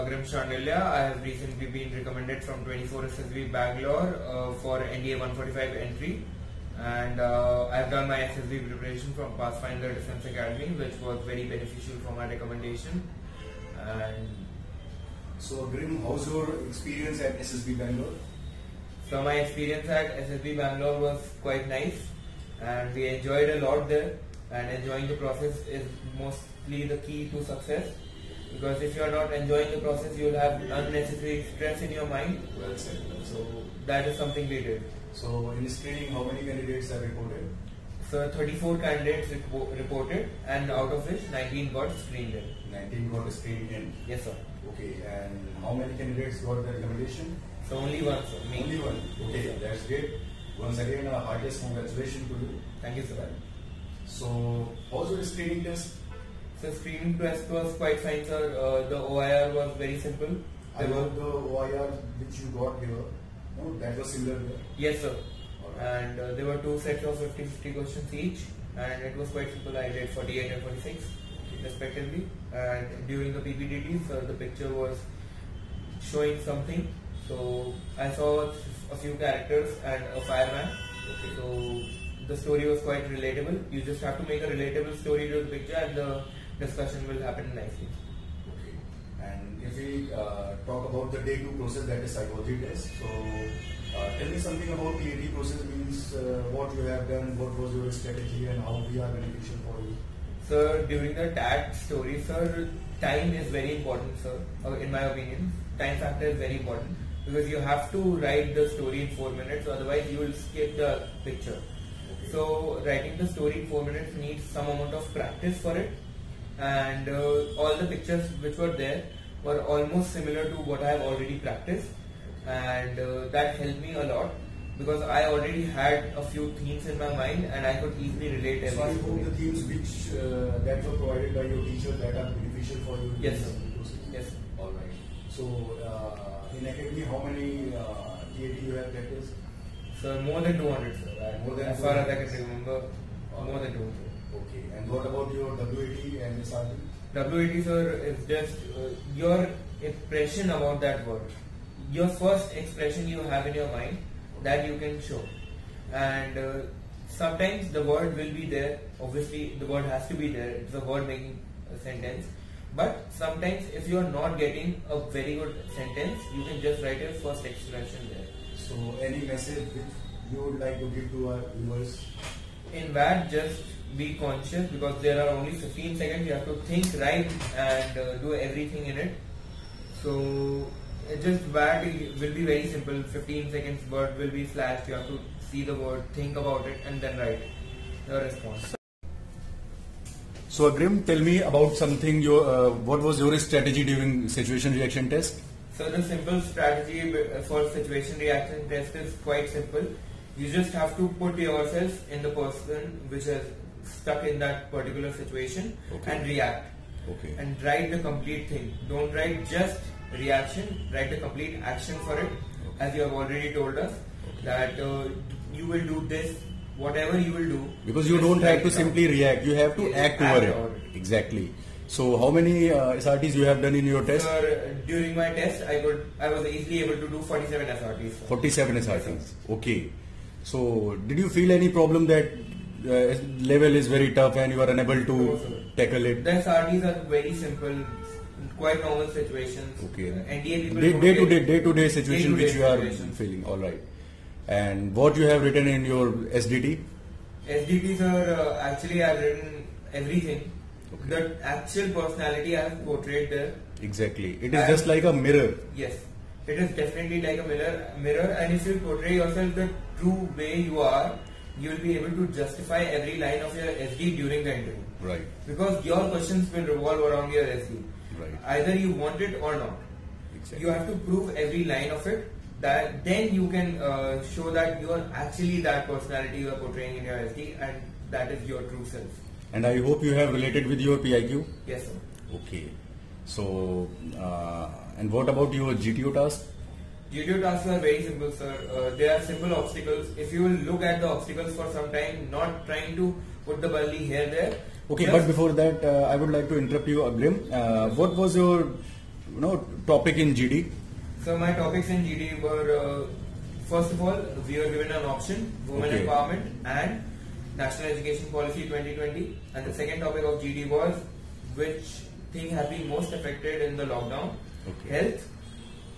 Agrim Shandilya. I have recently been recommended from 24 SSB Bangalore for NDA 145 entry, and I have done my SSB preparation from Pathfinder Defense Academy, which was very beneficial for my recommendation. And so, Agrim, how's your experience at SSB Bangalore? So my experience at SSB Bangalore was quite nice, and we enjoyed a lot there. And enjoying the process is mostly the key to success, because if you are not enjoying the process, you will have unnecessary stress in your mind. Well said. So that is something we did. So in screening, how many candidates are reported? So 34 candidates reported, and out of which 19 got screened in. 19 got screened in? Yes, sir. Okay, and how many candidates got the recommendation? So only one, sir. Me. Only one? Okay, yes, that's great. Once again, heartiest congratulations to you. Thank you, sir. So, how's your screening test? So screening test was quite fine, sir. The OIR was very simple. I hope the OIR which you got here, no, that was similar here? Yes, sir. Right. And there were two sets of 50-50 questions each, and it was quite simple. I did 48 and 46 respectively. And during the PPTT, sir, the picture was showing something. So I saw a few characters and a fireman. Okay. So the story was quite relatable. You just have to make a relatable story to the picture, and the discussion will happen nicely. Okay. And if we talk about the day 2 process, that is psychology test. So tell me something about the TAT process, means what you have done, what was your strategy, and how we are beneficial for you. So during the TAT story, sir, time is very important, sir. In my opinion, time factor is very important, because you have to write the story in 4 minutes, otherwise you will skip the picture. So writing the story in 4 minutes needs some amount of practice for it, and all the pictures which were there were almost similar to what I have already practiced, and that helped me a lot, because I already had a few themes in my mind and I could easily relate So I everything. hope the themes which that were provided by your teacher that are beneficial for you. Yes, sir. Yes, sir. Alright. So in academy, how many TAT you have practiced? So more than 200, sir. More than as far as I 200. can remember, more than 200. Okay. And what about your WAT and SRT? WAT, sir, is just your impression about that word. Your first expression you have in your mind that you can show. And sometimes the word will be there. Obviously, the word has to be there. It's a word making a sentence. But sometimes if you are not getting a very good sentence, you can just write your first expression there. So any message which you would like to give to our viewers? In VAT, just be conscious, because there are only 15 seconds. You have to think, write, and do everything in it. So just VAT will be very simple. 15 seconds, word will be flashed. You have to see the word, think about it, and then write your response. So Agrim, tell me about something. What was your strategy during situation reaction test? So the simple strategy for situation reaction test is quite simple. You just have to put yourself in the person which is stuck in that particular situation, and react. Okay. And write the complete thing. Don't write just reaction, write the complete action for it, as you have already told us that you will do this, whatever you will do. Because you don't have to simply react, you have to act over it. Exactly. So how many SRTs you have done in your test? Sir, during my test, I was easily able to do 47 SRTs. Sir. 47 SRTs. Okay. So did you feel any problem that level is very tough and you are unable to tackle it? The SRTs are very simple, quite normal situations. Okay. NDA people day-to-day situation which you are feeling. All right. And what you have written in your SDT? SDT, sir, actually I have written everything. Okay. The actual personality I have portrayed there. Exactly. It is just like a mirror. Yes. It is definitely like a mirror, and if you portray yourself the true way you are, you will be able to justify every line of your SD during the interview. Right. Because your questions will revolve around your SD. Right. Either you want it or not. Exactly. You have to prove every line of it. That then you can show that you are actually that personality you are portraying in your SD, and that is your true self. And I hope you have related with your PIQ? Yes, sir. Okay. So, and what about your GTO task? GTO tasks are very simple, sir. They are simple obstacles. If you will look at the obstacles for some time, not trying to put the bully here, there. Okay, but before that, I would like to interrupt you, Agrim. What was your topic in GD? So my topics in GD were, first of all, we were given an option, women empowerment and National Education Policy 2020. And the second topic of GD was, which thing has been most affected in the lockdown? Health,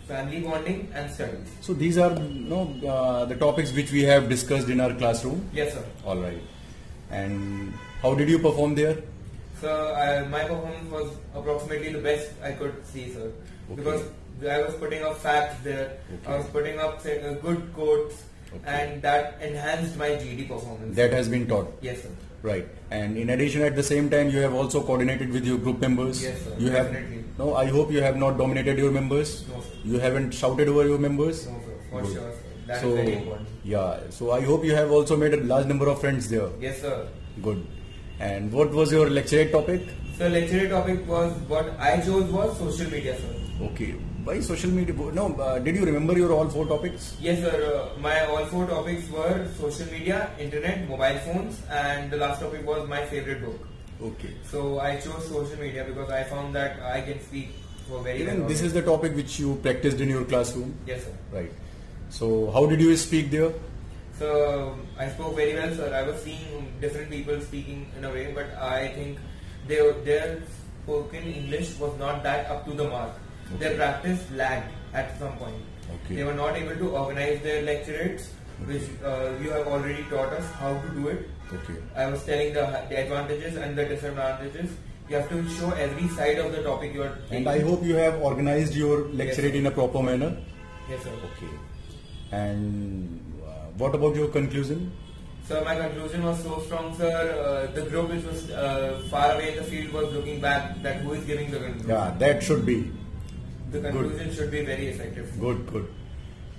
family bonding and studies. So these are the topics which we have discussed in our classroom? Yes, sir. All right. And how did you perform there? So my performance was approximately the best I could see, sir. Because I was putting up facts there, I was putting up good quotes, and that enhanced my GD performance. That has been taught? Yes, sir. Right. And in addition, at the same time, you have also coordinated with your group members? Yes, sir. You Definitely. No, I hope you have not dominated your members? No, sir. You haven't shouted over your members? No, sir. For Good. sure, sir. That is very important. Yeah. So I hope you have also made a large number of friends there? Yes, sir. Good. And what was your lecture topic? So lecture topic was, what I chose was social media, sir. Okay. Why social media? No, did you remember your all 4 topics? Yes, sir. My all 4 topics were social media, internet, mobile phones, and the last topic was my favorite book. Okay. So I chose social media because I found that I can speak for very well. This is the topic which you practiced in your classroom? Yes, sir. Right. So how did you speak there? So I spoke very well, sir. I was seeing different people speaking in a way, but I think their spoken English was not that up to the mark. Their practice lagged at some point. They were not able to organize their lecturates, which you have already taught us how to do it. I was telling the advantages and the disadvantages. You have to show every side of the topic you are taking. And I hope you have organized your lecturate in a proper manner. Yes, sir. Okay. And what about your conclusion? So my conclusion was so strong, sir. The group which was far away in the field was looking back that who is giving the conclusion. Yeah, that should be. The conclusion should be very effective. Good, good.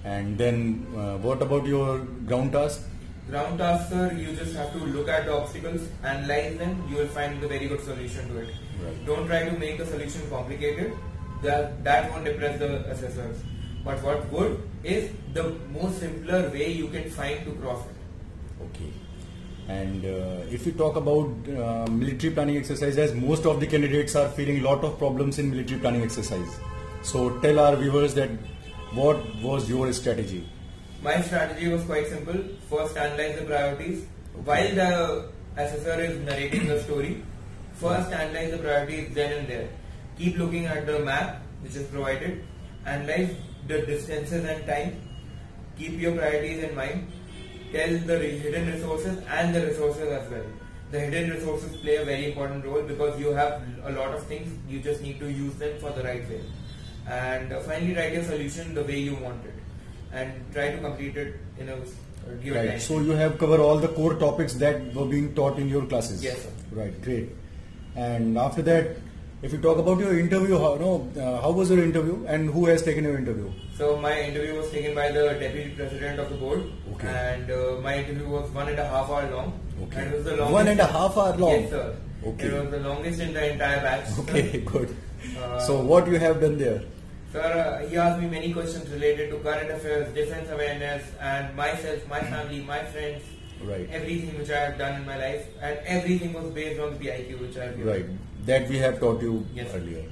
And then what about your ground task? Ground task, sir, you just have to look at the obstacles, analyze them, you will find a very good solution to it. Right. Don't try to make the solution complicated. That won't impress the assessors. But what would is the most simpler way you can find to cross it. Okay. And if we talk about military planning exercise, as most of the candidates are feeling a lot of problems in military planning exercise. So tell our viewers that what was your strategy? My strategy was quite simple. First, analyze the priorities. While the assessor is narrating the story, first analyze the priorities then and there. Keep looking at the map which is provided. Analyze the distances and time. Keep your priorities in mind. Tell the hidden resources and the resources as well. The hidden resources play a very important role because you have a lot of things, you just need to use them for the right way. And finally write your solution the way you want it and try to complete it in a given time. So you have covered all the core topics that were being taught in your classes? Yes, sir. Right, great. And after that, if you talk about your interview, how was your interview and who has taken your interview? So my interview was taken by the Deputy President of the board, and my interview was 1.5 hours long. And it was the longest. 1.5 hours long? Yes, sir. Okay. It was the longest in the entire batch. Okay, good. So what you have done there? Sir, he asked me many questions related to current affairs, defense awareness, and myself, my family, my friends. Right. Everything which I have done in my life, and everything was based on the PIQ which I have given. Right. That we have taught you earlier.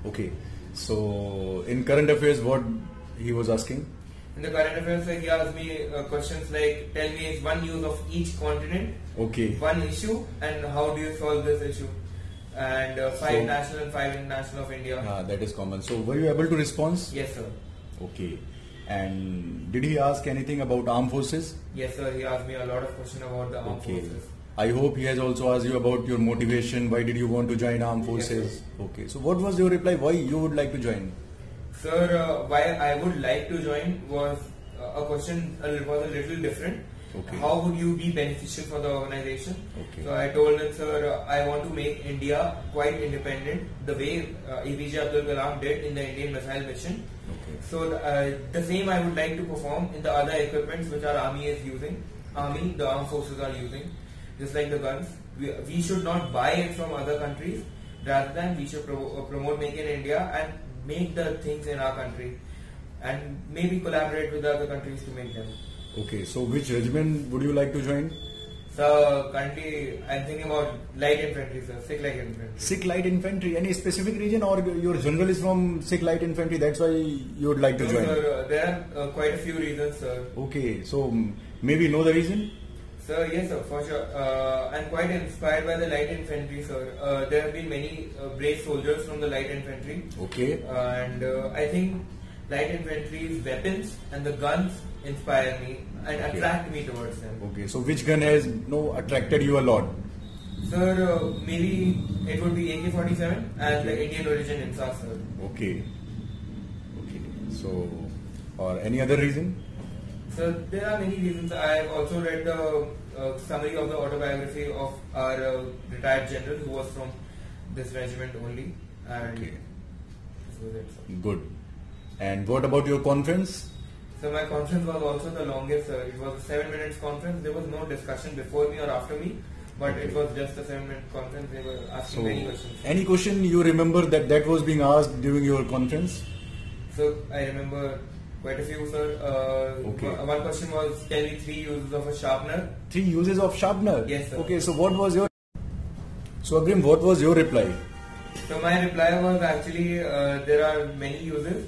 Okay. So in current affairs, what he was asking? In the current affairs, he asked me questions like, tell me one use of each continent, one issue, and how do you solve this issue? And 5 national and 5 international of India. That is common. So were you able to respond? Yes, sir. Okay. And did he ask anything about armed forces? Yes, sir. He asked me a lot of questions about the armed forces. I hope he has also asked you about your motivation. Why did you want to join armed forces? Yes, okay. So what was your reply? Why you would like to join? Sir, why I would like to join was a question was a little different. Okay. How would you be beneficial for the organization? Okay. So I told him, sir, I want to make India quite independent, the way APJ Abdul Kalam did in the Indian Missile Mission. Okay. So the same I would like to perform in the other equipments which our army is using. The armed forces are using, just like the guns. We should not buy it from other countries. Rather than we should promote Make in India and make the things in our country, and maybe collaborate with the other countries to make them. Okay, so which regiment would you like to join? So So currently I'm thinking about light infantry, sir. Sikh light infantry. Sikh light infantry. Any specific region, or your general is from Sikh light infantry? That's why you would like to No, join. sir, there are quite a few reasons, sir. Okay, so maybe know the reason. Sir, yes, sir, for sure. I'm quite inspired by the light infantry, sir. There have been many brave soldiers from the light infantry. Okay. And I think light infantry's weapons and the guns inspire me and attract me towards them. Okay, so which gun has attracted you a lot? Sir, maybe it would be AK-47 and the Indian origin INSA, sir. Okay. Okay. So, or any other reason? So there are many reasons. I have also read the summary of the autobiography of our retired general who was from this regiment only, and Okay. this was it, sir. Good. And what about your conference? So my conference was also the longest, sir. It was a 7 minutes conference. There was no discussion before me or after me, but it was just a 7-minute conference. They were asking many questions. Any question you remember that was being asked during your conference? So I remember quite a few, sir. Okay. One question was, tell me 3 uses of a sharpener. 3 uses of sharpener? Yes, sir. Okay, so what was your... So Agrim, what was your reply? So my reply was actually, there are many uses.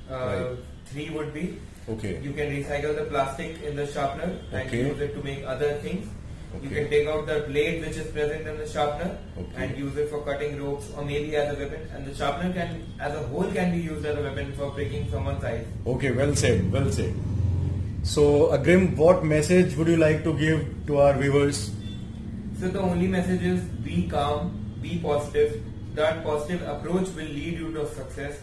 Right. 3 would be, Okay. you can recycle the plastic in the sharpener and Okay. use it to make other things. You Okay. can take out the blade which is present in the sharpener Okay. and use it for cutting ropes or maybe as a weapon. And the sharpener can, as a whole, can be used as a weapon for pricking someone's eyes. Okay, well said, well said. So Agrim, what message would you like to give to our viewers? So the only message is be calm, be positive. That positive approach will lead you to success.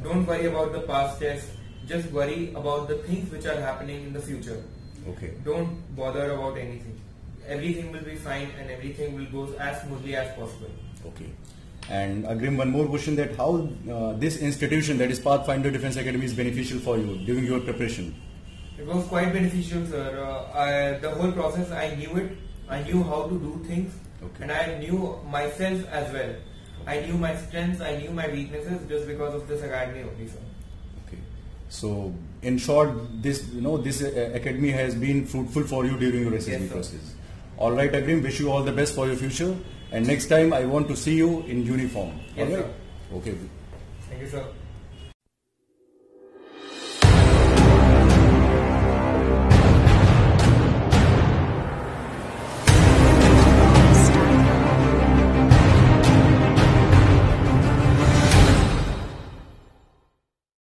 Don't worry about the past tests. Just worry about the things which are happening in the future. Okay. Don't bother about anything. Everything will be fine and everything will go as smoothly as possible. Okay. And Agrim, one more question, that how this institution, that is Pathfinder Defence Academy, is beneficial for you during your preparation? It was quite beneficial, sir. The whole process, I knew it. I knew how to do things. Okay. And I knew myself as well. I knew my strengths, I knew my weaknesses just because of this academy only, sir. Okay. So in short, this academy has been fruitful for you during your SSB Yes, sir. process. All right, Agrim, wish you all the best for your future. And next time I want to see you in uniform. Yes, all right? sir. Okay. Thank you, sir.